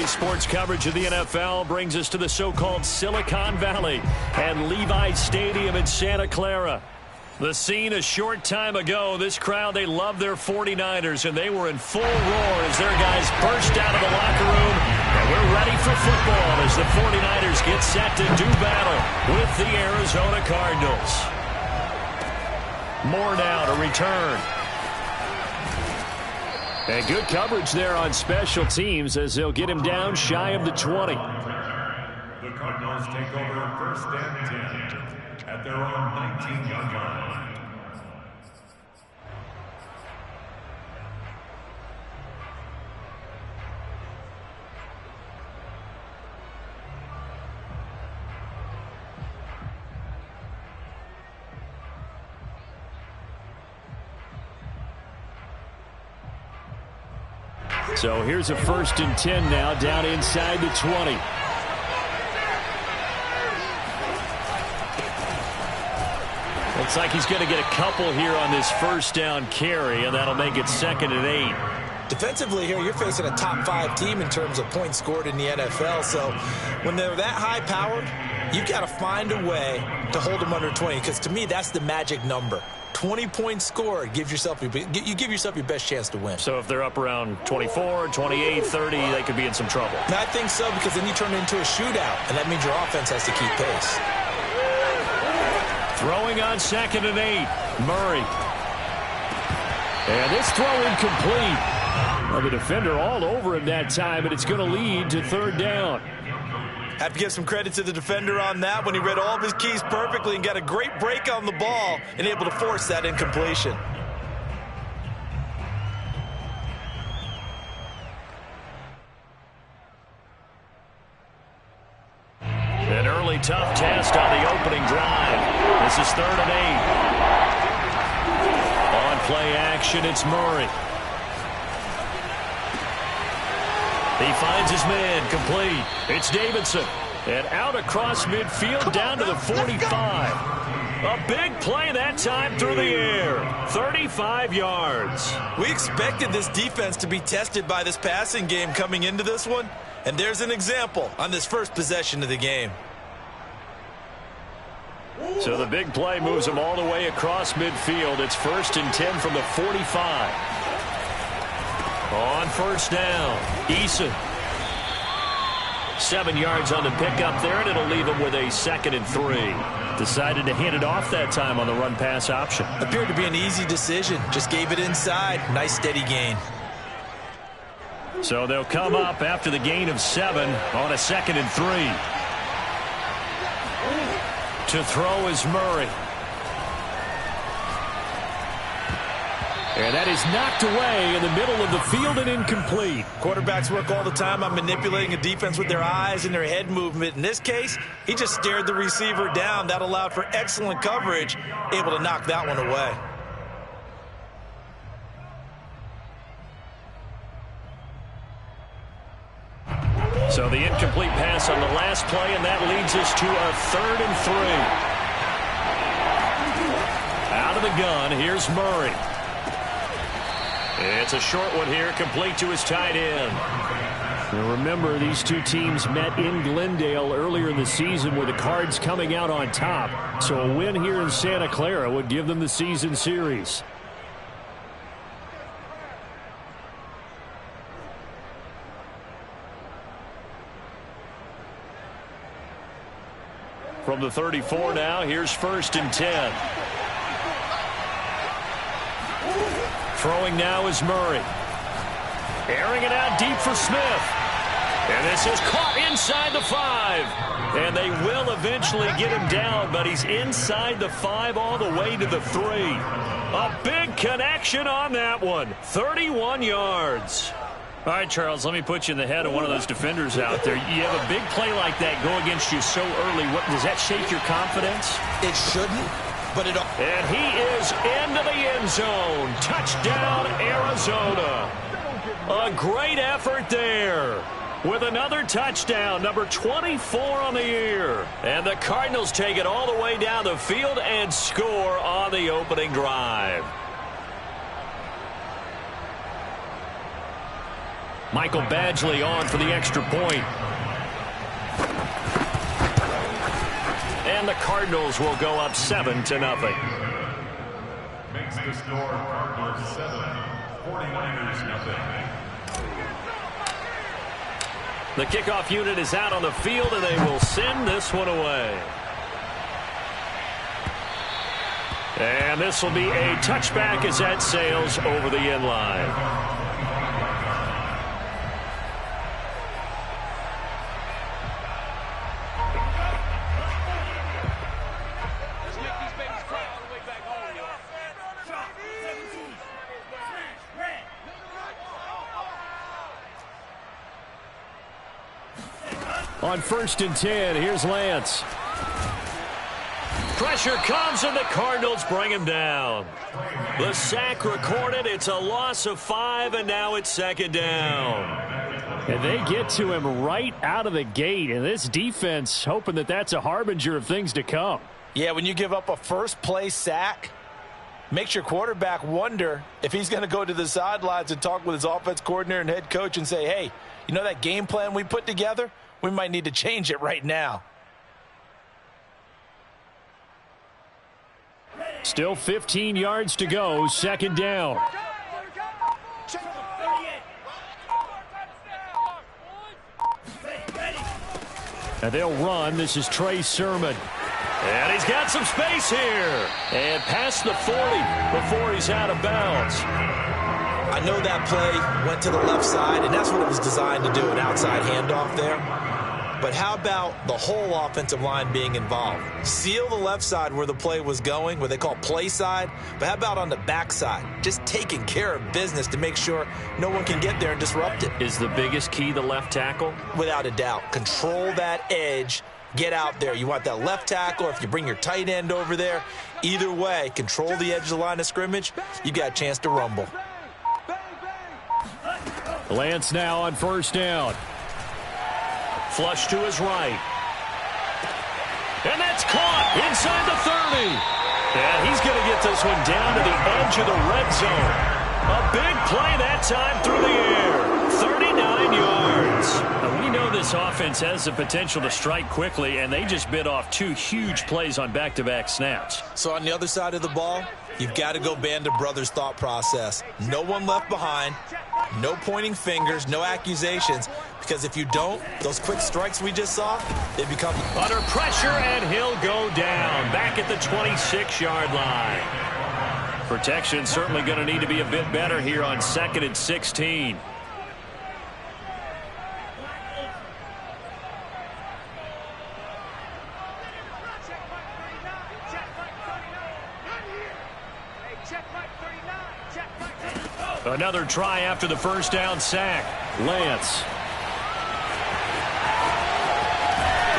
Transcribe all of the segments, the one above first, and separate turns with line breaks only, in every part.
Today's sports coverage of the NFL brings us to the so-called Silicon Valley and Levi's Stadium in Santa Clara. The scene a short time ago. This crowd, they love their 49ers, and they were in full roar as their guys burst out of the locker room. And we're ready for football as the 49ers get set to do battle with the Arizona Cardinals. More now to return. And good coverage there on special teams as they'll get him down shy of the 20.
The Cardinals take over first and 10 at their own 19-yard line.
So here's a first and 10 now down inside the 20. Looks like he's going to get a couple here on this first down carry, and that'll make it 2nd and 8.
Defensively here, you're facing a top 5 team in terms of points scored in the NFL. So when they're that high-powered, you've got to find a way to hold them under 20, because to me, that's the magic number. 20 points scored, you give yourself your best chance to win.
So if they're up around 24, 28, 30, they could be in some trouble.
And I think so, because then you turn it into a shootout, and that means your offense has to keep pace.
Throwing on 2nd and 8, Murray. And this throw incomplete. Well, the defender all over him that time, and it's going to lead to 3rd down.
Have to give some credit to the defender on that when he read all of his keys perfectly and got a great break on the ball and able to force that incompletion.
An early tough test on the opening drive. This is 3rd and 8. On play action, it's Murray. He finds his man, complete. It's Davidson. And out across midfield down to the 45. A big play that time through the air. 35 yards.
We expected this defense to be tested by this passing game coming into this one. And there's an example on this first possession of the game.
So the big play moves them all the way across midfield. It's 1st and 10 from the 45. On first down, Eason. 7 yards on the pickup there, and it'll leave him with a 2nd and 3. Decided to hand it off that time on the run-pass option.
Appeared to be an easy decision. Just gave it inside. Nice, steady gain.
So they'll come up after the gain of 7 on a 2nd and 3. To throw is Murray. And that is knocked away in the middle of the field and incomplete.
Quarterbacks work all the time on manipulating a defense with their eyes and their head movement. In this case, he just stared the receiver down. That allowed for excellent coverage, able to knock that one away.
So the incomplete pass on the last play, and that leads us to a 3rd and 3. Out of the gun, here's Murray. It's a short one here, complete to his tight end. Now remember, these two teams met in Glendale earlier in the season with the Cards coming out on top. So a win here in Santa Clara would give them the season series. From the 34 now, here's 1st and 10. Throwing now is Murray. Airing it out deep for Smith. And this is caught inside the 5. And they will eventually get him down, but he's inside the 5 all the way to the 3. A big connection on that one. 31 yards. All right, Charles, let me put you in the head of one of those defenders out there. You have a big play like that go against you so early. Does that shake your confidence?
It shouldn't. But it...
And he is into the end zone. Touchdown, Arizona. A great effort there. With another touchdown, number 24 on the year. And the Cardinals take it all the way down the field and score on the opening drive. Michael Badgley on for the extra point. And the Cardinals will go up 7-0.
Makes the score Cardinals 7, 49ers nothing.
The kickoff unit is out on the field, and they will send this one away. And this will be a touchback as that sails over the end line. On 1st and 10, here's Lance. Pressure comes, and the Cardinals bring him down. The sack recorded. It's a loss of 5, and now it's 2nd down.
And they get to him right out of the gate, and this defense hoping that that's a harbinger of things to come.
Yeah, when you give up a first-play sack, makes your quarterback wonder if he's going to go to the sidelines and talk with his offense coordinator and head coach and say, hey, you know that game plan we put together? We might need to change it right now.
Still 15 yards to go, 2nd down. And they'll run. This is Trey Sermon.
And he's got some space here. And past the 40 before he's out of bounds.
I know that play went to the left side, and that's what it was designed to do, an outside handoff there. But how about the whole offensive line being involved? Seal the left side where the play was going, what they call play side. But how about on the back side? Just taking care of business to make sure no one can get there and disrupt it.
Is the biggest key the left tackle?
Without a doubt. Control that edge. Get out there. You want that left tackle, or if you bring your tight end over there. Either way, control the edge of the line of scrimmage. You got a chance to rumble.
Lance now on 1st down.
Flush to his right. And that's caught inside the 30. And he's going to get this one down to the edge of the red zone. A big play that time through the air. 39 yards.
Now, we know this offense has the potential to strike quickly, and they just bit off 2 huge plays on back-to-back snaps.
So on the other side of the ball, you've got to go Band of Brothers thought process. No one left behind. No pointing fingers, no accusations, because if you don't, those quick strikes we just saw, they become
under pressure, and he'll go down back at the 26-yard line. Protection certainly going to need to be a bit better here on 2nd and 16. Another try after the 1st down sack. Lance.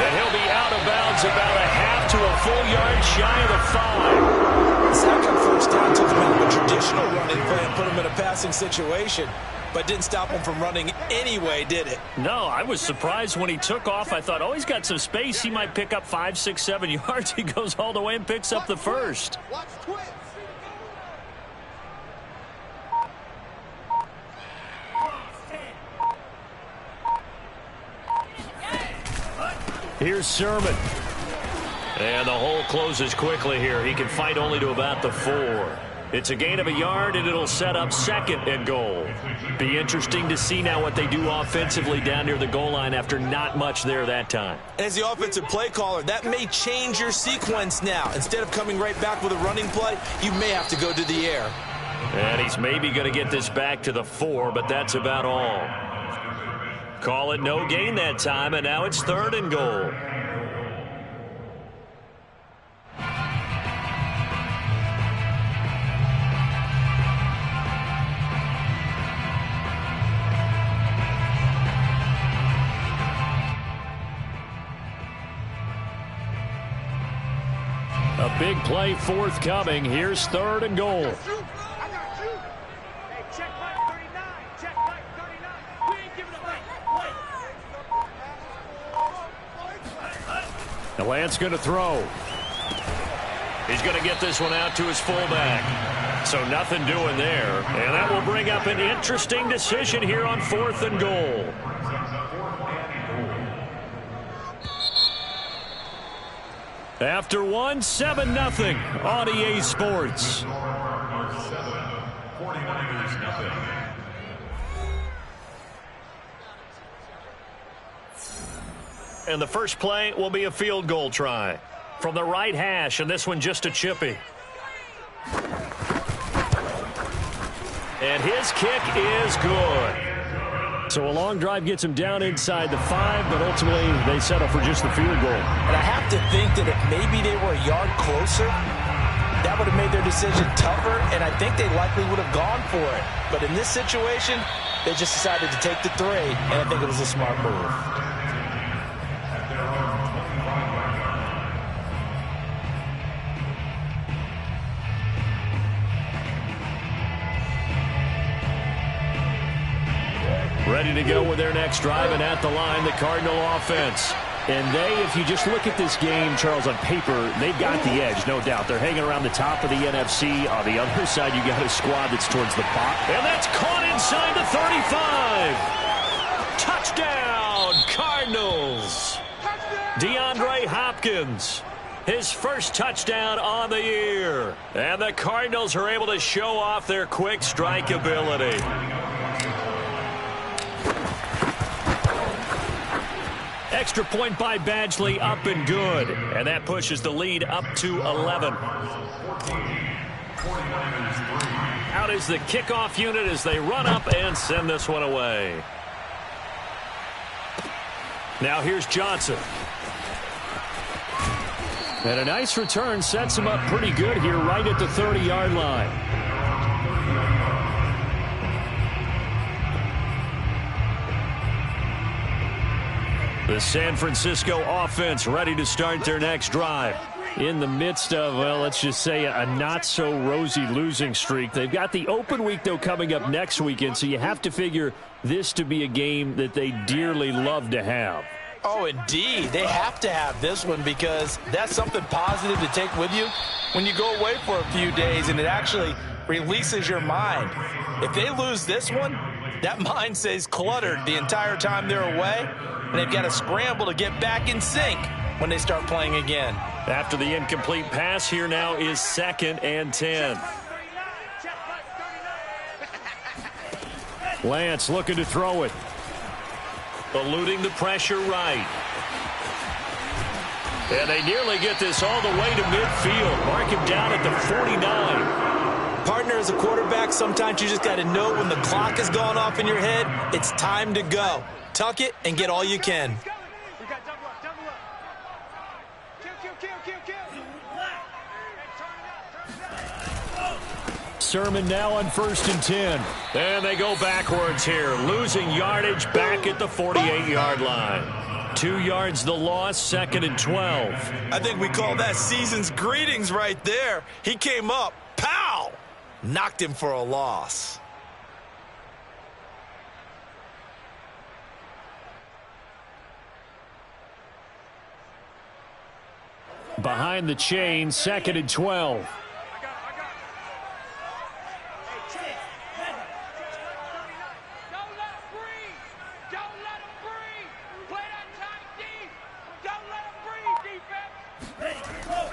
And he'll be out of bounds about a half to a full yard shy of the 5.
The sack on 1st down took him out of a traditional running play and put him in a passing situation, but didn't stop him from running anyway, did it?
No, I was surprised when he took off. I thought, oh, he's got some space. He might pick up 5, 6, 7 yards. He goes all the way and picks up the 1st.
Watch twins.
Here's Sermon.
And the hole closes quickly here. He can fight only to about the 4. It's a gain of a yard, and it'll set up 2nd and goal. Be interesting to see now what they do offensively down near the goal line after not much there that time.
As the offensive play caller, that may change your sequence now. Instead of coming right back with a running play, you may have to go to the air.
And he's maybe going to get this back to the 4, but that's about all. Call it no gain that time, and now it's 3rd and goal.
A big play forthcoming. Here's 3rd and goal. Lance going to throw.
He's going to get this one out to his fullback. So nothing doing there. And that will bring up an interesting decision here on 4th and goal. After 7-0 on EA Sports.
49ers nothing.
And the first play will be a field goal try from the right hash, and this one just a chippy. And his kick is good.
So a long drive gets him down inside the 5, but ultimately they settle for just the field goal.
And I have to think that if maybe they were a yard closer, that would have made their decision tougher, and I think they likely would have gone for it. But in this situation, they just decided to take the 3, and I think it was a smart move.
Ready to go with their next drive, and at the line, the Cardinal offense.
And if you just look at this game, Charles, on paper, they've got the edge, no doubt. They're hanging around the top of the NFC. On the other side, you got a squad that's towards the bottom.
And that's caught inside the 35. Touchdown, Cardinals. DeAndre Hopkins, his first touchdown on the year. And the Cardinals are able to show off their quick strike ability. Extra point by Badgley, up and good. And that pushes the lead up to 11. Out is the kickoff unit as they run up and send this one away. Now here's Johnson.
And a nice return sets him up pretty good here right at the 30-yard line.
The San Francisco offense ready to start their next drive.
In the midst of, well, let's just say a not-so-rosy losing streak. They've got the open week, though, coming up next weekend, so you have to figure this to be a game that they dearly love to have.
Oh, indeed. They have to have this one because that's something positive to take with you when you go away for a few days, and it actually releases your mind. If they lose this one, that mind stays cluttered the entire time they're away, and they've got to scramble to get back in sync when they start playing again.
After the incomplete pass, here now is 2nd and 10.
Lance looking to throw it.
Eluding the pressure right. And they nearly get this all the way to midfield. Mark him down at the 49.
Partner, as a quarterback, sometimes you just got to know when the clock has gone off in your head, it's time to go. Tuck it and get all you can.
Sermon now on 1st and 10.
And they go backwards here, losing yardage back at the 48-yard line. 2 yards the loss, 2nd and 12.
I think we call that season's greetings right there. He came up, pow! Knocked him for a loss.
Behind the chain, 2nd and 12.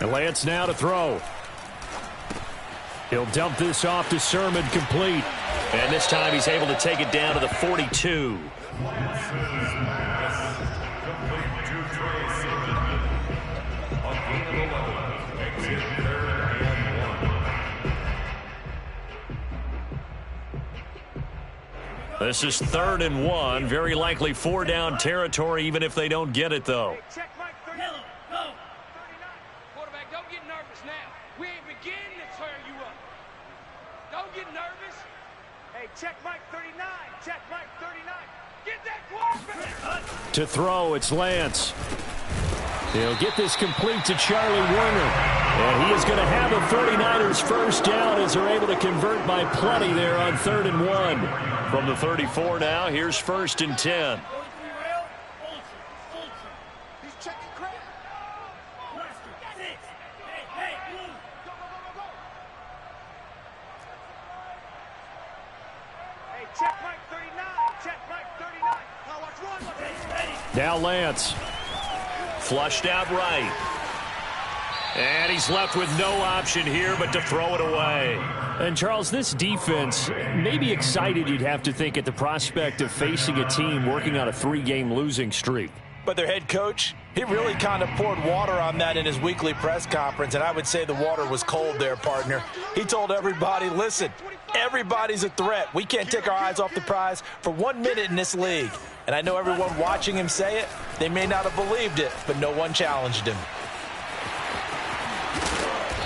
And Lance now to throw. He'll dump this off to Sermon, complete.
And this time he's able to take it down to the 42. This is 3rd and 1. Very likely 4-down territory, even if they don't get it, though.
Quarterback, don't get nervous now. We ain't beginning to tear you up. Don't get nervous. Hey, check Mike 39. Check Mike 39. Get that quarterback.
To throw, it's Lance. He'll get this complete to Charlie Werner. And he is going to have the 49ers first down as they're able to convert by plenty there on 3rd and 1.
From the 34 now, here's 1st and 10.
He's checking credit. Hey, check Mike 39. Check Mike 39. Now watch run.
Now Lance.
Flushed out right. And he's left with no option here but to throw it away.
And, Charles, this defense may be excited, you'd have to think, at the prospect of facing a team working on a 3-game losing streak.
But their head coach, he really kind of poured water on that in his weekly press conference, and I would say the water was cold there, partner. He told everybody, listen, everybody's a threat. We can't take our eyes off the prize for 1 minute in this league. And I know everyone watching him say it, they may not have believed it, but no one challenged him.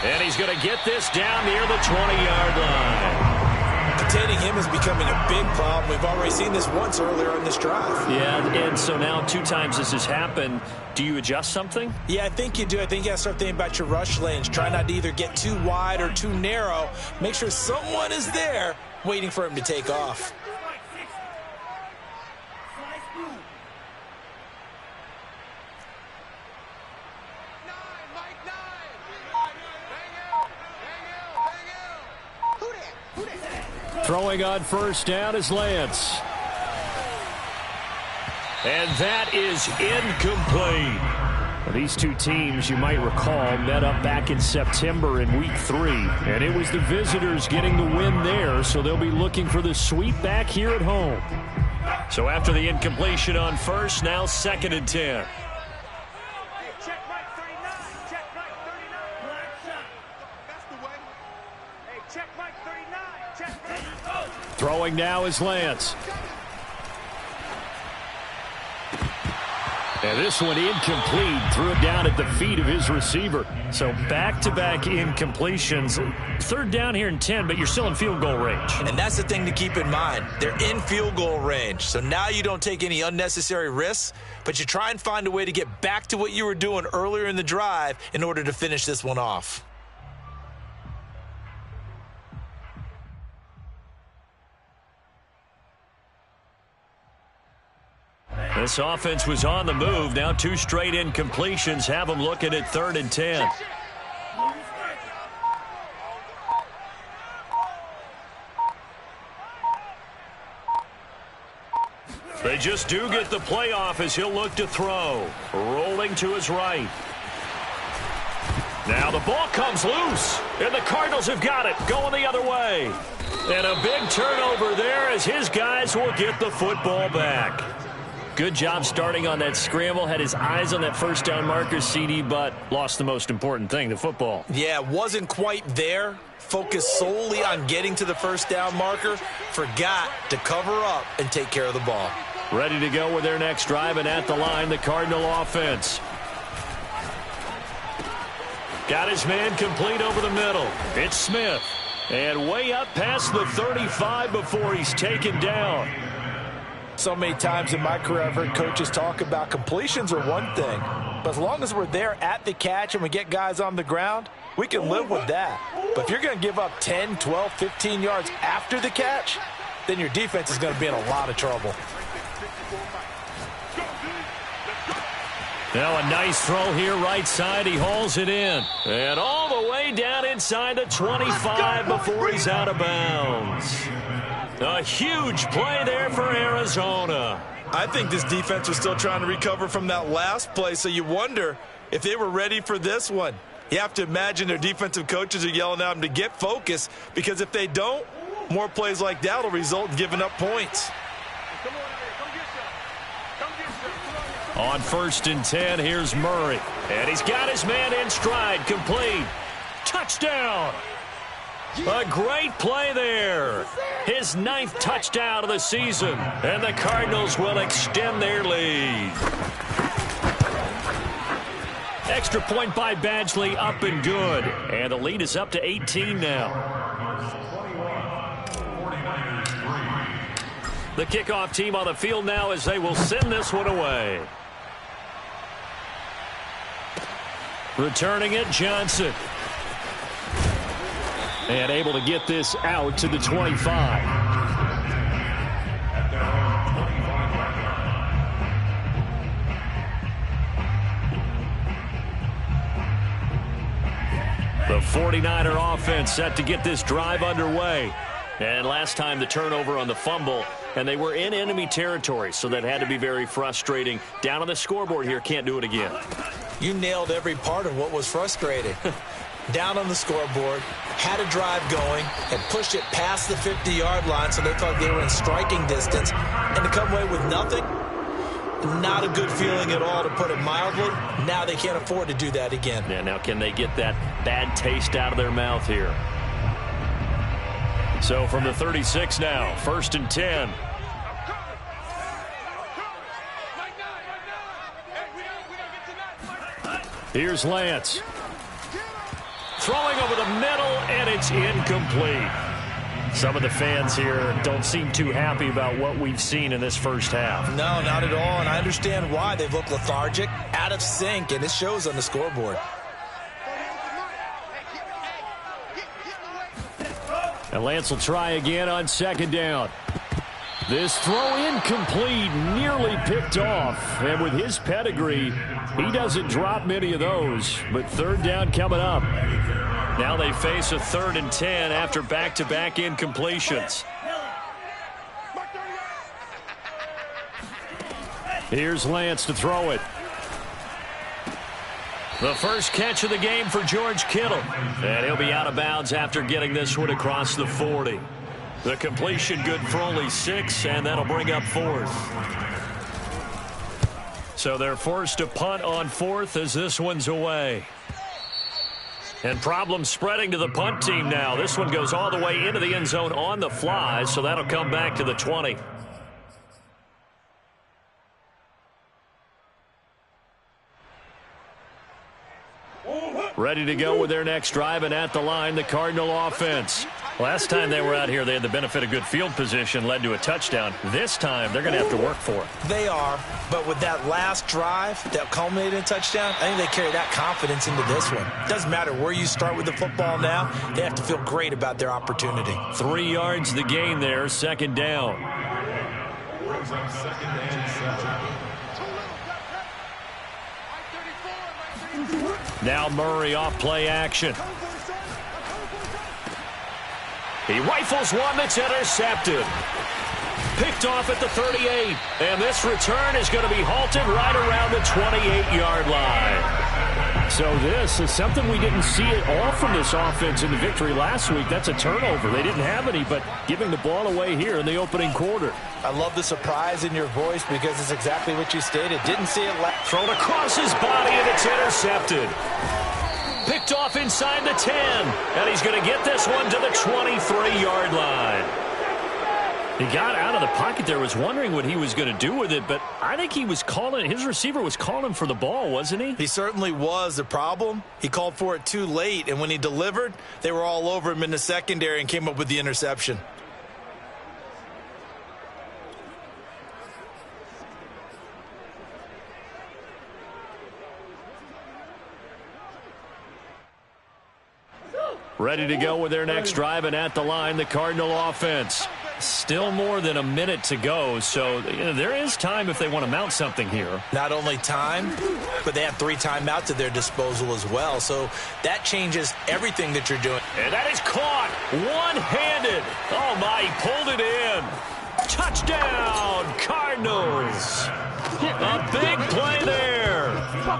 And he's going to get this down near the 20-yard line.
Containing him is becoming a big problem. We've already seen this once earlier in this drive.
Yeah, and so now 2 times this has happened. Do you adjust something?
Yeah, I think you do. I think you got to start thinking about your rush lanes. Try not to either get too wide or too narrow. Make sure someone is there waiting for him to take off.
Throwing on first down is Lance.
And that is incomplete.
These two teams, you might recall, met up back in September in Week 3. And it was the visitors getting the win there, so they'll be looking for the sweep back here at home.
So after the incompletion on first, now 2nd and 10.
Check Mike 39. Check Mike 39. That's the way. Hey, check Mike 39. Check Mike.
Throwing now is Lance. And this one incomplete. Threw it down at the feet of his receiver. So back-to-back incompletions. 3rd down here and 10, but you're still in field goal range.
And that's the thing to keep in mind. They're in field goal range. So now you don't take any unnecessary risks, but you try and find a way to get back to what you were doing earlier in the drive in order to finish this one off.
This offense was on the move. Now 2 straight incompletions have them looking at 3rd and 10. They just do get the play off as he'll look to throw. Rolling to his right. Now the ball comes loose, and the Cardinals have got it, going the other way. And a big turnover there as his guys will get the football back.
Good job starting on that scramble. Had his eyes on that first down marker, CD, but lost the most important thing, the football.
Yeah, wasn't quite there. Focused solely on getting to the first down marker. Forgot to cover up and take care of the ball.
Ready to go with their next drive, and at the line, the Cardinal offense.
Got his man complete over the middle. It's Smith. And way up past the 35 before he's taken down.
So many times in my career, I've heard coaches talk about completions are one thing, but as long as we're there at the catch and we get guys on the ground, we can live with that. But if you're going to give up 10, 12, 15 yards after the catch, then your defense is going to be in a lot of trouble.
Now a nice throw here right side. He hauls it in. And all the way down inside the 25 before he's out of bounds. A huge play there for Arizona.
I think this defense was still trying to recover from that last play, so you wonder if they were ready for this one. You have to imagine their defensive coaches are yelling at them to get focused, because if they don't, more plays like that will result in giving up points.
On 1st and 10, here's Murray. And he's got his man in stride, complete. Touchdown! A great play there. His 9th touchdown of the season. And the Cardinals will extend their lead. Extra point by Badgley, up and good. And the lead is up to 18 now. The kickoff team on the field now as they will send this one away. Returning it, Johnson. And able to get this out to the 25. The 49er offense set to get this drive underway. And last time the turnover on the fumble, and they were in enemy territory, so that had to be very frustrating. Down on the scoreboard here, can't do it again.
You nailed every part of what was frustrating. Down on the scoreboard, had a drive going, and pushed it past the 50-yard line so they thought they were in striking distance, and to come away with nothing, not a good feeling at all, to put it mildly. Now they can't afford to do that again.
Yeah, now can they get that bad taste out of their mouth here? So from the 36 now, 1st and 10. Here's Lance. Throwing over the middle, and it's incomplete. Some of the fans here don't seem too happy about what we've seen in this first half.
No, not at all, and I understand why. They've looked lethargic, out of sync, and it shows on the scoreboard.
And Lance will try again on 2nd down. This throw incomplete, nearly picked off. And with his pedigree, he doesn't drop many of those. But 3rd down coming up. Now they face a 3rd and 10 after back-to-back incompletions. Here's Lance to throw it. The first catch of the game for George Kittle. And he'll be out of bounds after getting this one across the 40. The completion good for only 6, and that'll bring up 4th. So they're forced to punt on 4th as this one's away. And problems spreading to the punt team now. This one goes all the way into the end zone on the fly, so that'll come back to the 20. Ready to go with their next drive, and at the line, the Cardinal offense. Last time they were out here, they had the benefit of good field position, led to a touchdown. This time, they're going to have to work for it.
They are, but with that last drive that culminated in a touchdown, I think they carry that confidence into this one. Doesn't matter where you start with the football now, they have to feel great about their opportunity.
3 yards the gain there, 2nd down.
Brings up 2nd and 7.
Now Murray off play action. He rifles one that's intercepted. Picked off at the 38. And this return is going to be halted right around the 28-yard line.
So this is something we didn't see at all from this offense in the victory last week. That's a turnover. They didn't have any, but giving the ball away here in the opening quarter.
I love the surprise in your voice because it's exactly what you stated. Didn't see it last.
Thrown across his body, and it's intercepted. Picked off inside the 10, and he's going to get this one to the 23-yard line. He got out of the pocket there, was wondering what he was going to do with it, but I think he was calling, his receiver was calling for the ball, wasn't he?
He certainly was. The problem, he called for it too late, and when he delivered, they were all over him in the secondary and came up with the interception.
Ready to go with their next drive, and at the line, the Cardinal offense. Still more than a minute to go, so there is time if they want to mount something here.
Not only time, but they have 3 timeouts at their disposal as well, so that changes everything that you're doing.
And that is caught one-handed. Oh, my, he pulled it in. Touchdown, Cardinals. A big play there.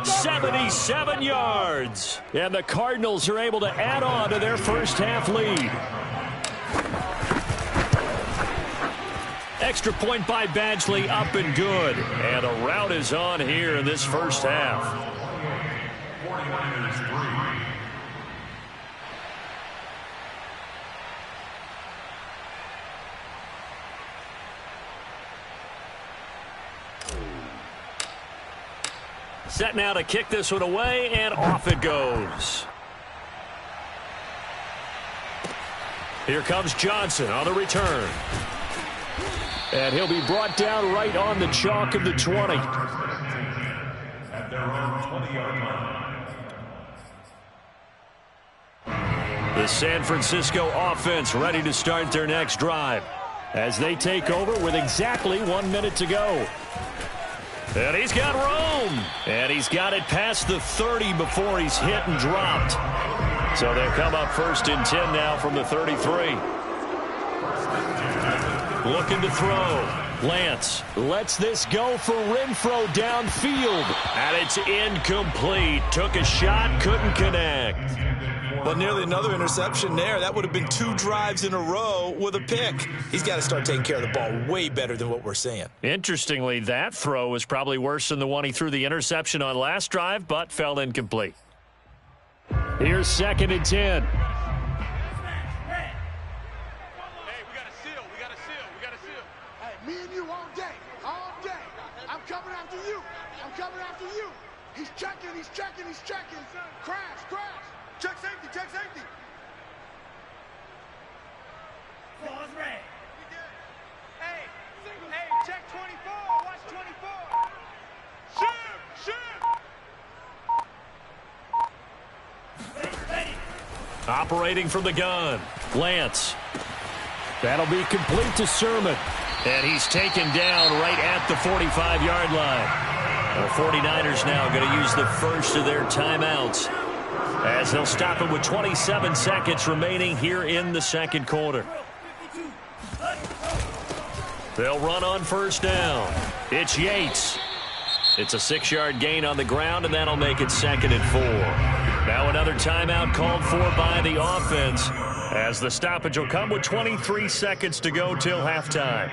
77 yards. And the Cardinals are able to add on to their first half lead. Extra point by Badgley, up and good. And a rout is on here in this first half.
49ers 3.
Set now to kick this one away, and off it goes. Here comes Johnson on the return. And he'll be brought down right on the chalk of the 20.
At their own 20-yard line.
The San Francisco offense ready to start their next drive as they take over with exactly 1 minute to go. And he's got room. And he's got it past the 30 before he's hit and dropped. So they'll come up 1st and 10 now from the 33. Looking to throw. Lance lets this go for Renfro downfield. And it's incomplete. Took a shot, couldn't connect.
Well, nearly another interception there. That would have been 2 drives in a row with a pick. He's got to start taking care of the ball way better than what we're seeing.
Interestingly, that throw was probably worse than the one he threw the interception on last drive, but fell incomplete. Here's 2nd and 10.
Me and you all day, all day. I'm coming after you. I'm coming after you. He's checking, he's checking, he's checking. Crash, crash. Check safety, check safety. Ball's red. Hey, check 24. Watch 24. Shoot.
Operating from the gun. Lance.
That'll be complete to Sermon.
And he's taken down right at the 45-yard line. The 49ers now going to use the first of their timeouts as they'll stop it with 27 seconds remaining here in the second quarter. They'll run on first down. It's Yates. It's a 6-yard gain on the ground, and that'll make it 2nd and 4. Now another timeout called for by the offense, as the stoppage will come with 23 seconds to go till halftime.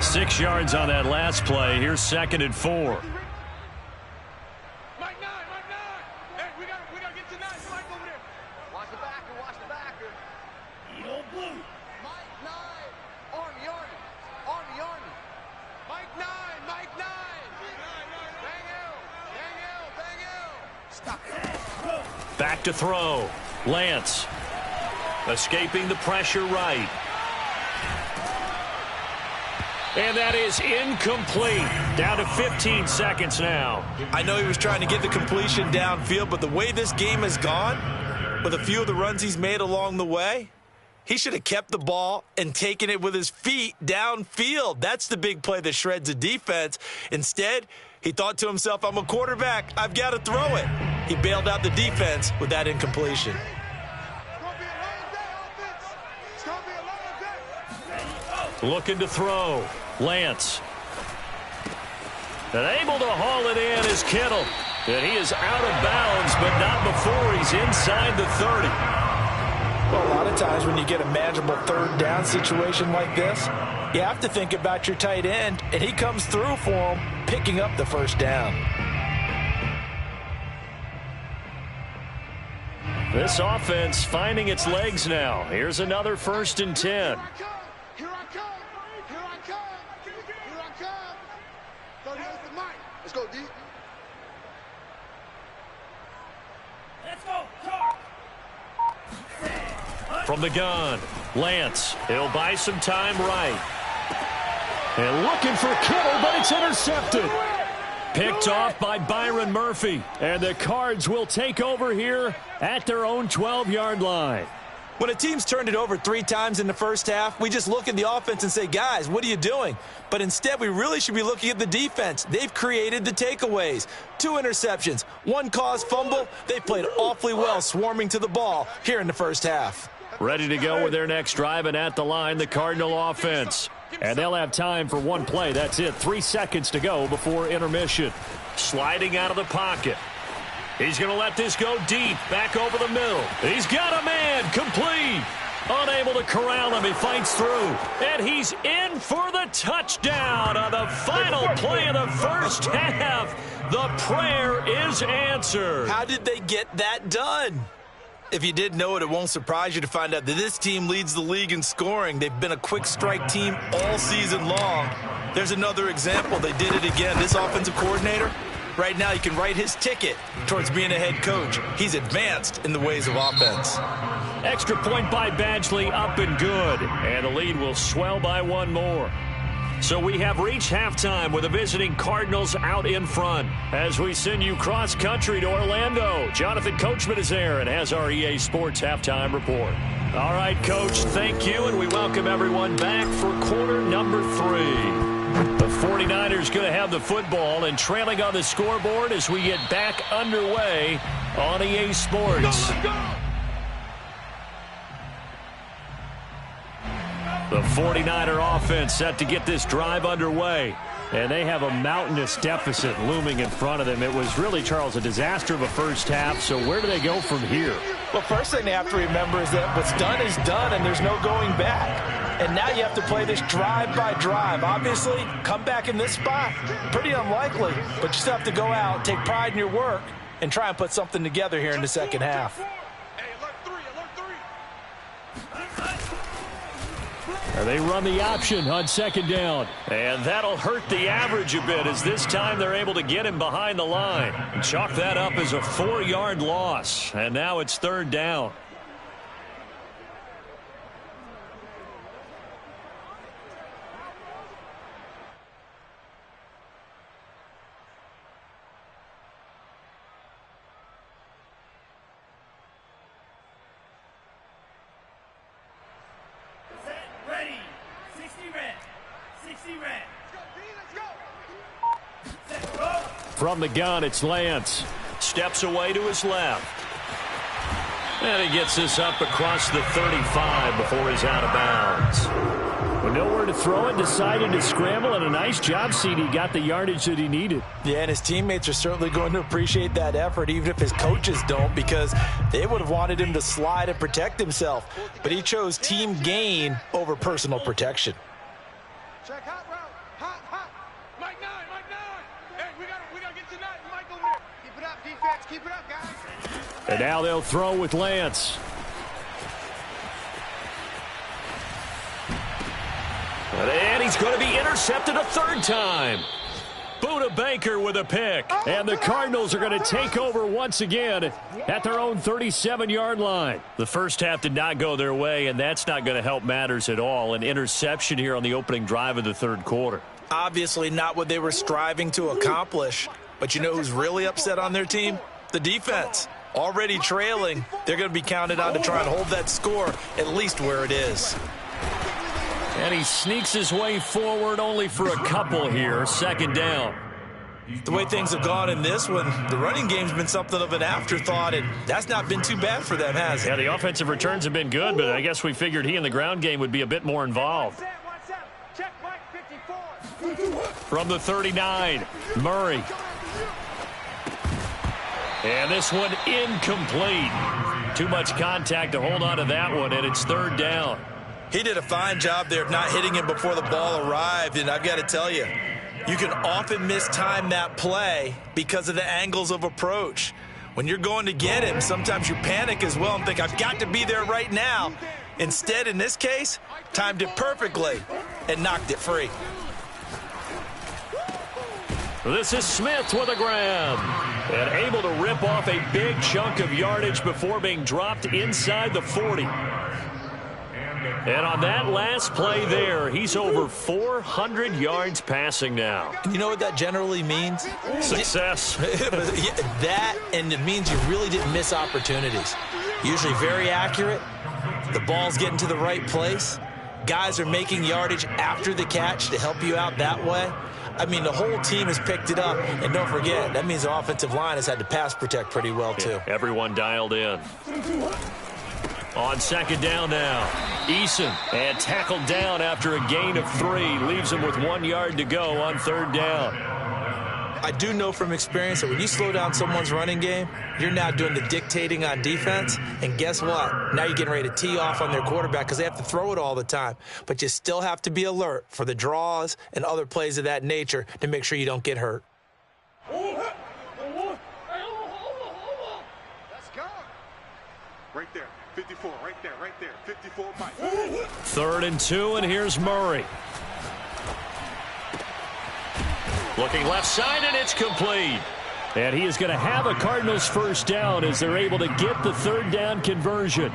6 yards on that last play. Here's 2nd and 4.
Mike 9. Hey, we gotta get to 9. Mike over there. Watch the backer. Eagle blue. Mike 9. Army. Mike 9. Bang L. Stop it.
Back to throw. Lance. Escaping the pressure right. And that is incomplete. Down to 15 seconds now.
I know he was trying to get the completion downfield, but the way this game has gone, with a few of the runs he's made along the way, he should have kept the ball and taken it with his feet downfield. That's the big play that shreds a defense. Instead, he thought to himself, I'm a quarterback. I've got to throw it. He bailed out the defense with that incompletion.
Looking to throw. Lance. And able to haul it in is Kittle. And he is out of bounds, but not before he's inside the 30.
Well, a lot of times when you get a manageable 3rd down situation like this, you have to think about your tight end, and he comes through for him, picking up the 1st down.
This offense finding its legs now. Here's another 1st and 10.
Here I come. 38 to Mike. Let's go, D. Let's go, Charge.
From the gun, Lance. He'll buy some time right. And looking for Kittle, but it's intercepted. Picked off by Byron Murphy.
And the Cards will take over here at their own 12-yard line.
When a team's turned it over 3 times in the first half, we just look at the offense and say, guys, what are you doing? But instead, we really should be looking at the defense. They've created the takeaways. 2 interceptions, 1 caused fumble. They played awfully well swarming to the ball here in the first half.
Ready to go with their next drive, and at the line, the Cardinal offense. And they'll have time for 1 play. That's it. 3 seconds to go before intermission.
Sliding out of the pocket. He's going to let this go deep, back over the middle. He's got a man, complete. Unable to corral him, he fights through. And he's in for the touchdown on the final play of the first half. The prayer is answered.
How did they get that done? If you didn't know it, it won't surprise you to find out that this team leads the league in scoring. They've been a quick strike team all season long. There's another example. They did it again. This offensive coordinator, right now, he can write his ticket towards being a head coach. He's advanced in the ways of offense.
Extra point by Badgley, up and good. And the lead will swell by 1 more. So we have reached halftime with the visiting Cardinals out in front. As we send you cross-country to Orlando, Jonathan Coachman is there and has our EA Sports halftime report. All right, Coach, thank you, and we welcome everyone back for quarter number 3. The 49ers going to have the football and trailing on the scoreboard as we get back underway on EA Sports.
Let's go.
The 49er offense set to get this drive underway.
And they have a mountainous deficit looming in front of them. It was really, Charles, a disaster of a first half. So where do they go from here?
Well, first thing they have to remember is that what's done is done, and there's no going back. And now you have to play this drive by drive. Obviously, come back in this spot, pretty unlikely. But you still have to go out, take pride in your work, and try and put something together here in the second half.
They run the option on second down.
And that'll hurt the average a bit, as this time they're able to get him behind the line. Chalk that up as a 4-yard loss. And now it's third down.
From the gun, it's Lance.
Steps away to his left. And he gets this up across the 35 before he's out of bounds.
With nowhere to throw it, decided to scramble, and a nice job, CD. Got the yardage that he needed.
Yeah, and his teammates are certainly going to appreciate that effort, even if his coaches don't, because they would have wanted him to slide and protect himself. But he chose team gain over personal protection.
Check hot route. Hot. Mike 9. Hey, we gotta get to 9. Mike over there. Keep it up, defense. Keep it up, guys.
And now they'll throw with Lance.
And he's going to be intercepted a third time. Buda Baker with a pick.
And the Cardinals are going to take over once again at their own 37-yard line.
The first half did not go their way, and that's not going to help matters at all. An interception here on the opening drive of the third quarter.
Obviously not what they were striving to accomplish. But you know who's really upset on their team? The defense. Already trailing, they're going to be counted on to try and hold that score at least where it is.
And he sneaks his way forward only for a couple here. Second down.
The way things have gone in this one, the running game's been something of an afterthought, and that's not been too bad for them, has it?
Yeah, the offensive returns have been good, but I guess we figured he in the ground game would be a bit more involved.
Check Mike 54.
From the 39, Murray. And this one incomplete. Too much contact to hold on to that one, and it's third down.
He did a fine job there of not hitting him before the ball arrived, and I've got to tell you, you can often mistime that play because of the angles of approach. When you're going to get him, sometimes you panic as well and think, I've got to be there right now. Instead, in this case, timed it perfectly and knocked it free.
This is Smith with a grab. And able to rip off a big chunk of yardage before being dropped inside the 40. And on that last play there, he's over 400 yards passing now.
You know what that generally means?
Success.
That, and it means you really didn't miss opportunities. Usually very accurate. The ball's getting to the right place. Guys are making yardage after the catch to help you out that way. I mean, the whole team has picked it up. And don't forget, that means the offensive line has had to pass protect pretty well, too.
Yeah, everyone dialed in. On second down now, Eason, and tackled down after a gain of 3. Leaves him with 1 yard to go on third down.
I do know from experience that when you slow down someone's running game, you're now doing the dictating on defense. And guess what? Now you're getting ready to tee off on their quarterback because they have to throw it all the time. But you still have to be alert for the draws and other plays of that nature to make sure you don't get hurt.
Let's go.
Right there. 54, right there, 54 Mike.
3rd and 2, and here's Murray. Looking left side, and it's complete.
And he is going to have a Cardinals first down as they're able to get the third down conversion.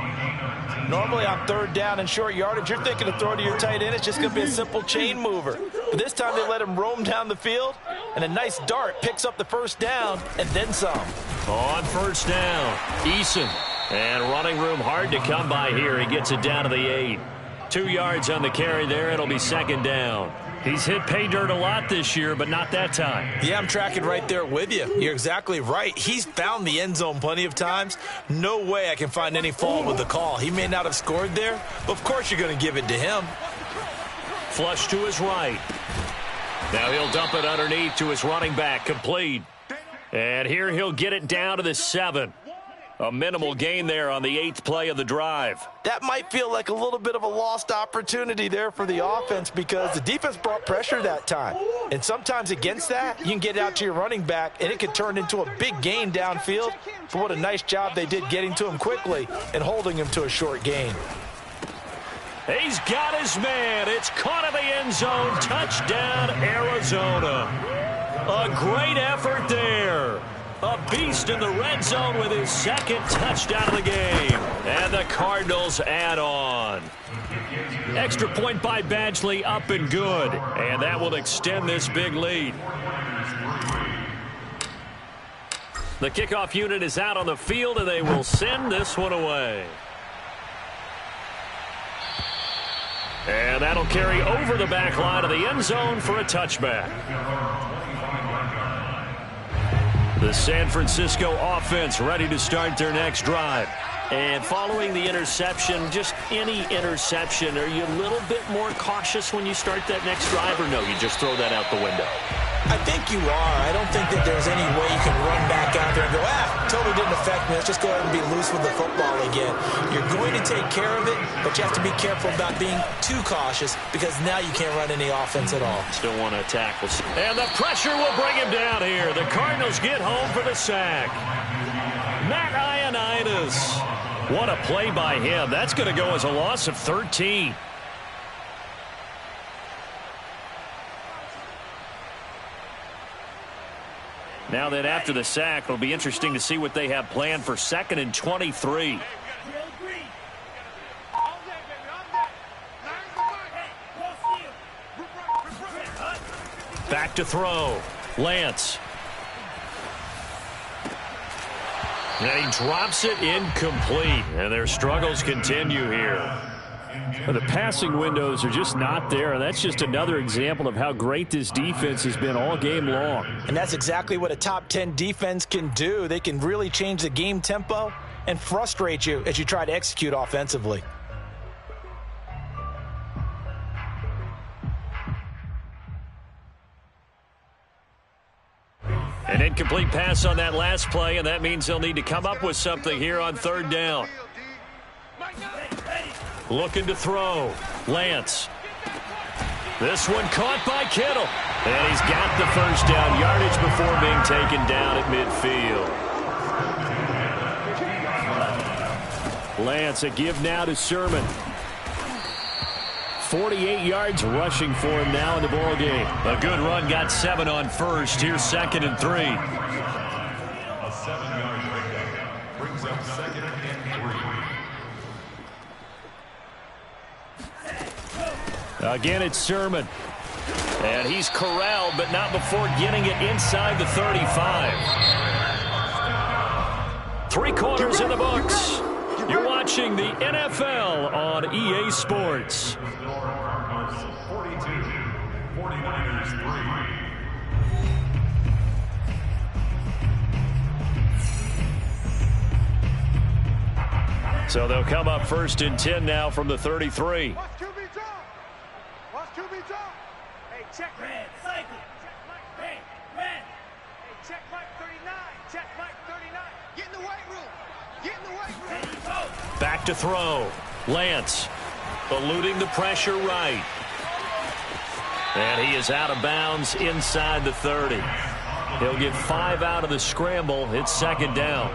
Normally on third down and short yardage, you're thinking to throw to your tight end. It's just going to be a simple chain mover. But this time they let him roam down the field, and a nice dart picks up the first down and then some.
On first down, Eason. And running room hard to come by here. He gets it down to the 8. 2 yards on the carry there. It'll be second down. He's hit pay dirt a lot this year, but not that time.
Yeah, I'm tracking right there with you. You're exactly right. He's found the end zone plenty of times. No way I can find any fault with the call. He may not have scored there, but of course you're going to give it to him.
flush to his right. Now he'll dump it underneath to his running back, complete. And here he'll get it down to the 7. A minimal gain there on the 8th play of the drive.
That might feel like a little bit of a lost opportunity there for the offense because the defense brought pressure that time. And sometimes against that, you can get it out to your running back, and it could turn into a big gain downfield. But what a nice job they did getting to him quickly and holding him to a short gain.
He's got his man. It's caught in the end zone. Touchdown, Arizona. A great effort there. A beast in the red zone with his 2nd touchdown of the game. And the Cardinals add on. Extra point by Badgley, up and good. And that will extend this big lead. The kickoff unit is out on the field, and they will send this one away. And that'll carry over the back line of the end zone for a touchback. The San Francisco offense ready to start their next drive. And following the interception, just any interception, are you a little bit more cautious when you start that next drive, or no, you just throw that out the window?
I think you are. I don't think that there's any way you can run back out there and go, totally didn't affect me. Let's just go ahead and be loose with the football again. You're going to take care of it, but you have to be careful about being too cautious because now you can't run any offense at all.
Still want to tackle. And the pressure will bring him down here. The Cardinals get home for the sack. Matt Ioannidis. What a play by him. That's going to go as a loss of 13. Now that after the sack, it'll be interesting to see what they have planned for 2nd and 23. Back to throw. Lance. And he drops it incomplete. And their struggles continue here.
The passing windows are just not there, and that's just another example of how great this defense has been all game long.
And that's exactly what a top 10 defense can do. They can really change the game tempo and frustrate you as you try to execute offensively.
An incomplete pass on that last play, and that means they'll need to come up with something here on 3rd down. Looking to throw. Lance. This one caught by Kittle. And he's got the first down yardage before being taken down at midfield.
Lance, a give now to Sermon. 48 yards rushing for him now in the ball game.
A good run, got 7 on first. Here's 2nd and 3.
A 7-yard breakup brings up 2nd and 3.
Again, it's Sermon.
And he's corralled, but not before getting it inside the 35. 3 quarters in the books. You're watching the NFL on EA Sports.
42, 49ers 3.
So they'll come up 1st and 10 now from the 33.
Hey, check red, cycle. Check Mike, red, red. Hey, check Mike 39. Check Mike 39. Get in the weight room. Get in the weight room.
Back to throw. Lance eluding the pressure right. And he is out of bounds inside the 30. He'll get 5 out of the scramble. It's 2nd down.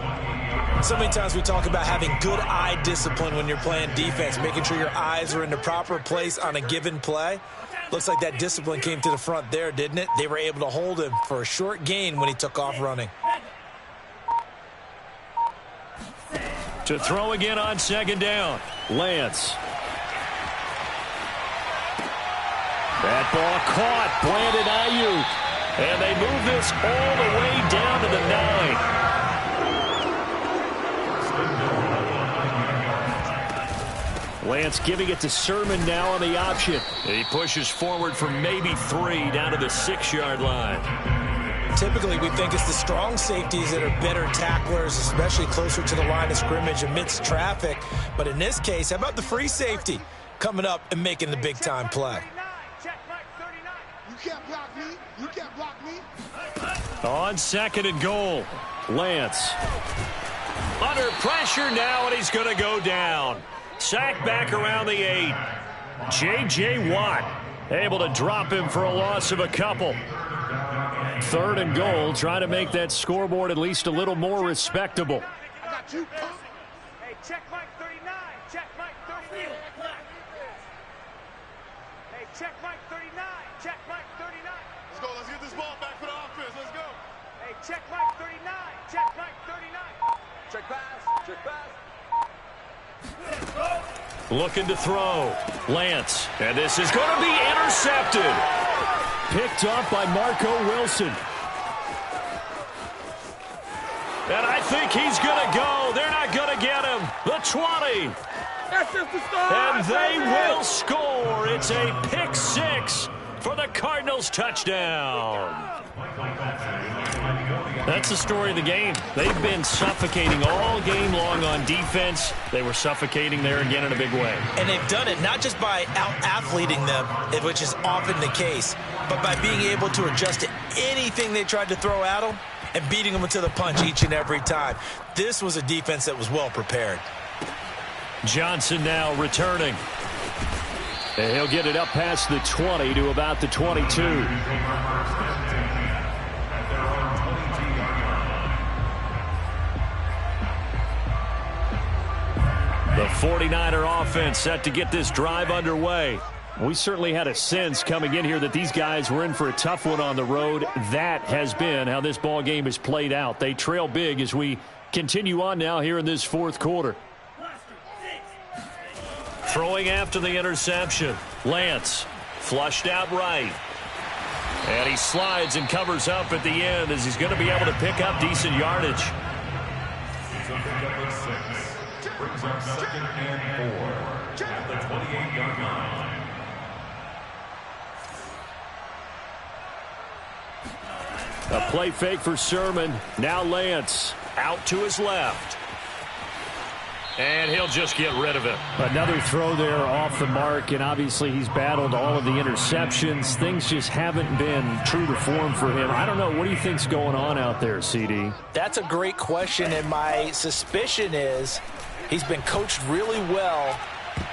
So many times we talk about having good eye discipline when you're playing defense, making sure your eyes are in the proper place on a given play. Looks like that discipline came to the front there, didn't it? They were able to hold him for a short gain when he took off running.
To throw again on 2nd down. Lance. That ball caught. Brandon Ayuk. And they move this all the way down to the 9.
Lance giving it to Sermon now on the option.
He pushes forward for maybe 3 down to the 6-yard line.
Typically, we think it's the strong safeties that are better tacklers, especially closer to the line of scrimmage amidst traffic. But in this case, how about the free safety coming up and making the big-time play?
can't block me. You can't block me.
On 2nd and goal, Lance.
Under pressure now, and he's going to go down. Sacked back around the 8. J.J. Watt able to drop him for a loss of a couple. 3rd and goal, trying to make that scoreboard at least a little more respectable.
I got you, punk. Hey, check Mike 39. Check Mike 39. Hey, check Mike 39. Check Mike 39.
Let's go. Let's get this ball back for the offense. Let's go.
Hey, check Mike 39. Check Mike 39. Check pass. Check pass.
Looking to throw. Lance. And this is going to be intercepted.
Picked up by Marco Wilson.
And I think he's going to go. They're not going to get him. The 20.
That's just the start.
And they will score. It's a pick 6 for the Cardinals touchdown. That's the story of the game. They've been suffocating all game long on defense. They were suffocating there again in a big way.
And they've done it not just by out-athleting them, which is often the case, but by being able to adjust to anything they tried to throw at them and beating them to the punch each and every time. This was a defense that was well prepared.
Johnson now returning.
And he'll get it up past the 20 to about the 22.
The 49er offense set to get this drive underway.
We certainly had a sense coming in here that these guys were in for a tough one on the road. That has been how this ball game has played out. They trail big as we continue on now here in this 4th quarter.
Throwing after the interception. Lance flushed out right. And he slides and covers up at the end as he's going to be able to pick up decent yardage.
It's a pickup of 6. Brings up 2nd and 4 at the 28-yard line.
A play fake for Sermon. Now Lance
Out to his left. And he'll just get rid of it.
Another throw there off the mark, and obviously he's battled all of the interceptions. Things just haven't been true to form for him. I don't know. What do you think's going on out there, CD?
That's a great question, and my suspicion is he's been coached really well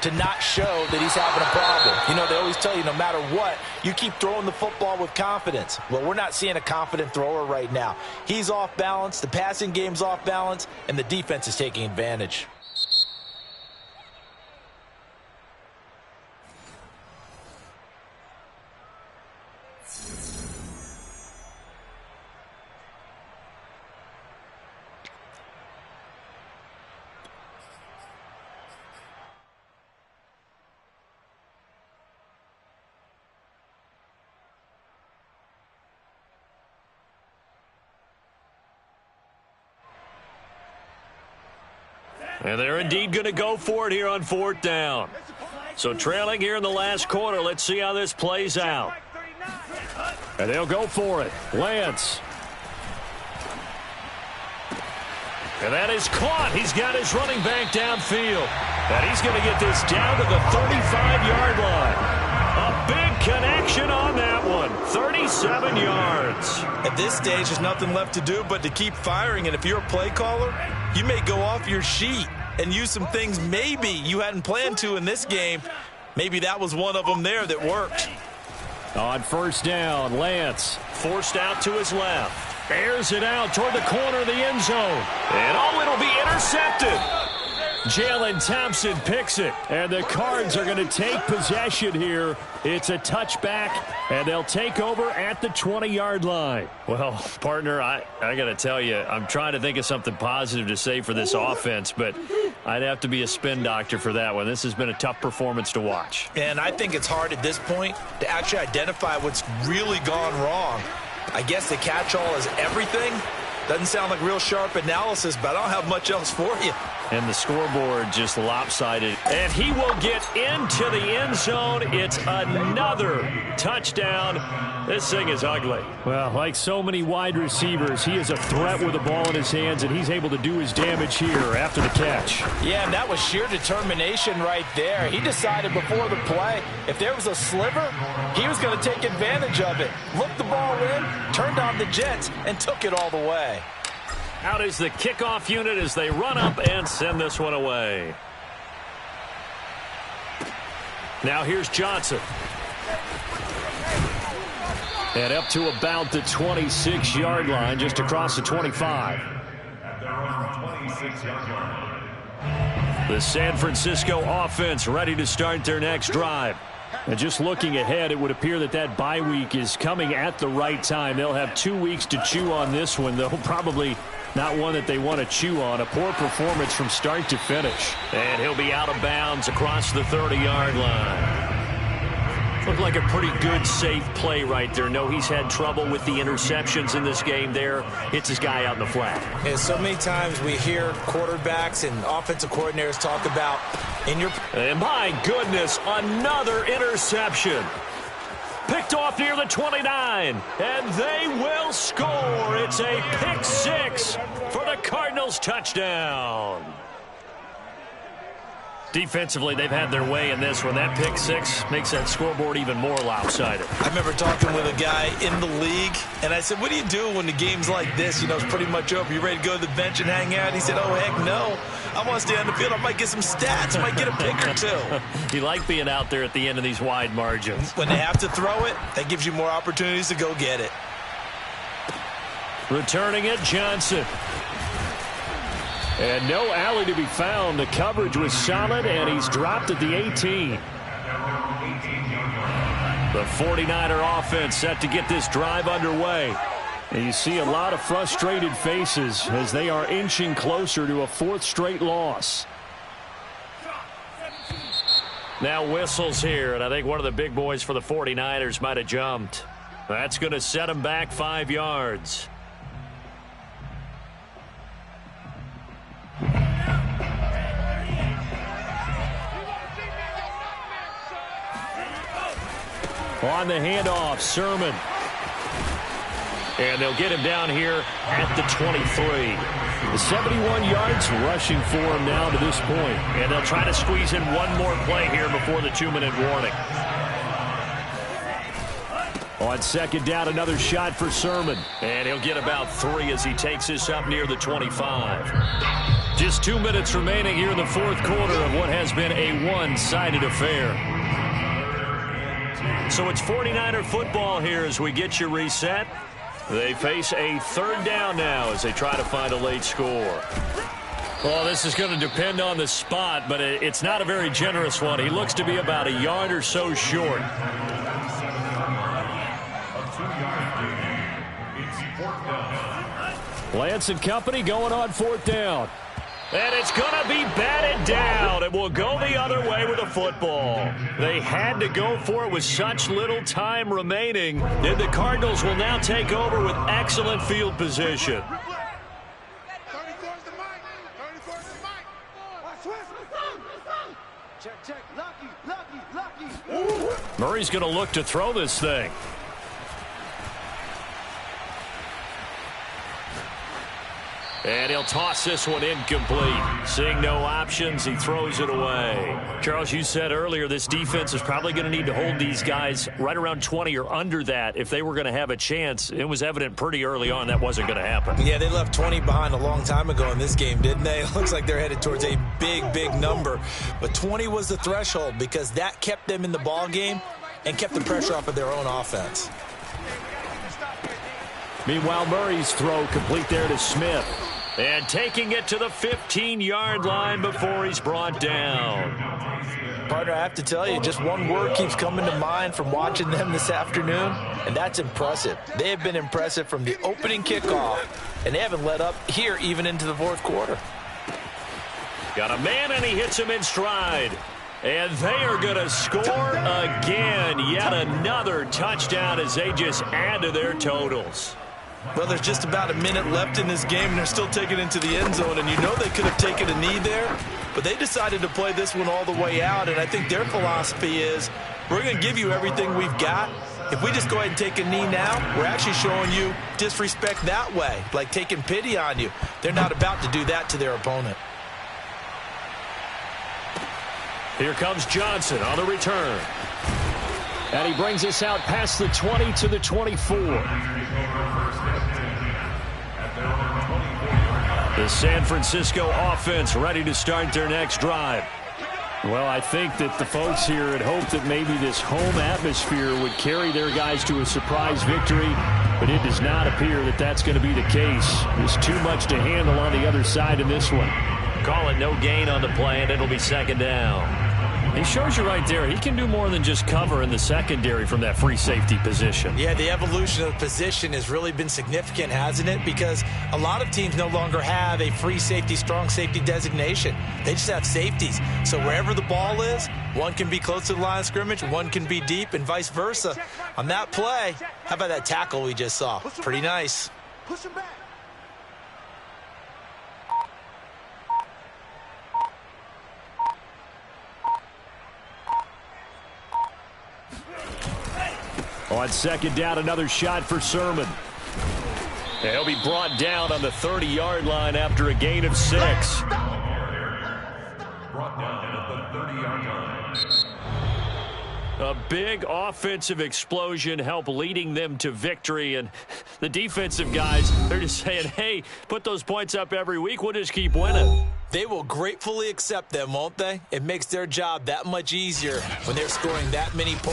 to not show that he's having a problem. You know, they always tell you no matter what, you keep throwing the football with confidence. Well, we're not seeing a confident thrower right now. He's off balance, the passing game's off balance, and the defense is taking advantage.
And they're indeed going to go for it here on 4th down. So trailing here in the last quarter. Let's see how this plays out.
And they'll go for it. Lance.
And that is caught. He's got his running back downfield. And he's going to get this down to the 35-yard line. A big connection on that one. 37 yards.
At this stage, there's nothing left to do but to keep firing. And if you're a play caller, you may go off your sheet and use some things maybe you hadn't planned to in this game. Maybe that was one of them there that worked.
On 1st down, Lance
Forced out to his left. Airs it out toward the corner of the end zone. And it'll be intercepted.
Jalen Thompson picks it, and the Cards are going to take possession here. It's a touchback, and they'll take over at the 20-yard line.
Well, partner, I got to tell you, I'm trying to think of something positive to say for this offense, but I'd have to be a spin doctor for that one. This has been a tough performance to watch.
And I think it's hard at this point to actually identify what's really gone wrong. I guess the catch-all is everything. Doesn't sound like real sharp analysis, but I don't have much else for you.
And the scoreboard just lopsided.
And he will get into the end zone. It's another touchdown. This thing is ugly.
Well, like so many wide receivers, he is a threat with the ball in his hands, and he's able to do his damage here after the catch.
Yeah, and that was sheer determination right there. He decided before the play, if there was a sliver, he was going to take advantage of it. Looked the ball in, turned on the jets, and took it all the way.
Out is the kickoff unit as they run up and send this one away. Now here's Johnson. And up to about the 26-yard line, just across the 25. The San Francisco offense ready to start their next drive. And just looking ahead, it would appear that that bye week is coming at the right time. They'll have 2 weeks to chew on this one, though probably not one that they want to chew on. A poor performance from start to finish. And he'll be out of bounds across the 30-yard line. Looked like a pretty good, safe play right there. No, he's had trouble with the interceptions in this game there. Hits his guy out in the flat.
And so many times we hear quarterbacks and offensive coordinators talk about
And my goodness, another interception. Picked off near the 29, and they will score. It's a pick six for the Cardinals touchdown. Defensively, they've had their way in this one. That pick six makes that scoreboard even more lopsided.
I remember talking with a guy in the league, and I said, what do you do when the game's like this? You know, it's pretty much over. You ready to go to the bench and hang out? He said, oh, heck no. I want to stay on the field. I might get some stats. I might get a pick or two.
You like being out there at the end of these wide margins.
When they have to throw it, that gives you more opportunities to go get it.
Returning it, Johnson.
And no alley to be found. The coverage was solid, and he's dropped at the 18.
The 49er offense set to get this drive underway.
And you see a lot of frustrated faces as they are inching closer to a fourth straight loss.
Now whistles here, and I think one of the big boys for the 49ers might have jumped. That's going to set him back 5 yards.
On the handoff, Sermon.
And they'll get him down here at the 23.
The 71 yards rushing for him now to this point.
And they'll try to squeeze in one more play here before the 2-minute warning.
On second down, another shot for Sermon.
And he'll get about 3 as he takes this up near the 25. Just 2 minutes remaining here in the fourth quarter of what has been a one-sided affair. So it's 49er football here as we get you reset. They face a third down now as they try to find a late score. Well, this is going to depend on the spot, but it's not a very generous one. He looks to be about a yard or so short.
Lance and company going on fourth down.
And it's going to be batted down. It will go the other way with the football. They had to go for it with such little time remaining. And the Cardinals will now take over with excellent field position. Murray's going to look to throw this thing. And he'll toss this one incomplete. Seeing no options, he throws it away. Charles, you said earlier this defense is probably going to need to hold these guys right around 20 or under that if they were going to have a chance. It was evident pretty early on that wasn't going to happen.
Yeah, they left 20 behind a long time ago in this game, didn't they? It looks like they're headed towards a big, big number. But 20 was the threshold because that kept them in the ball game and kept the pressure off of their own offense.
Meanwhile, Murray's throw complete there to Smith.
And taking it to the 15-yard line before he's brought down.
Partner, I have to tell you, just one word keeps coming to mind from watching them this afternoon, and that's impressive. They have been impressive from the opening kickoff, and they haven't let up here even into the fourth quarter.
Got a man, and he hits him in stride. And they are going to score again. Yet another touchdown as they just add to their totals.
Well, there's just about a minute left in this game, and they're still taking it into the end zone. And you know they could have taken a knee there, but they decided to play this one all the way out. And I think their philosophy is, we're going to give you everything we've got. If we just go ahead and take a knee now, we're actually showing you disrespect that way, like taking pity on you. They're not about to do that to their opponent.
Here comes Johnson on the return. And he brings us out past the 20 to the 24. The San Francisco offense ready to start their next drive.
Well, I think that the folks here had hoped that maybe this home atmosphere would carry their guys to a surprise victory, but it does not appear that that's going to be the case. There's too much to handle on the other side in this one.
Call it no gain on the play, and it'll be second down. He shows you right there, he can do more than just cover in the secondary from that free safety position.
Yeah, the evolution of the position has really been significant, hasn't it? Because a lot of teams no longer have a free safety, strong safety designation. They just have safeties. So wherever the ball is, one can be close to the line of scrimmage, one can be deep, and vice versa. On that play, how about that tackle we just saw? Pretty nice.
Push him back.
On second down, another shot for Sermon. And he'll be brought down on the 30-yard line after a gain of 6.
Brought down at the 30-yard line.
A big offensive explosion helped leading them to victory. And the defensive guys, they're just saying, hey, put those points up every week. We'll just keep winning.
They will gratefully accept them, won't they? It makes their job that much easier when they're scoring that many points.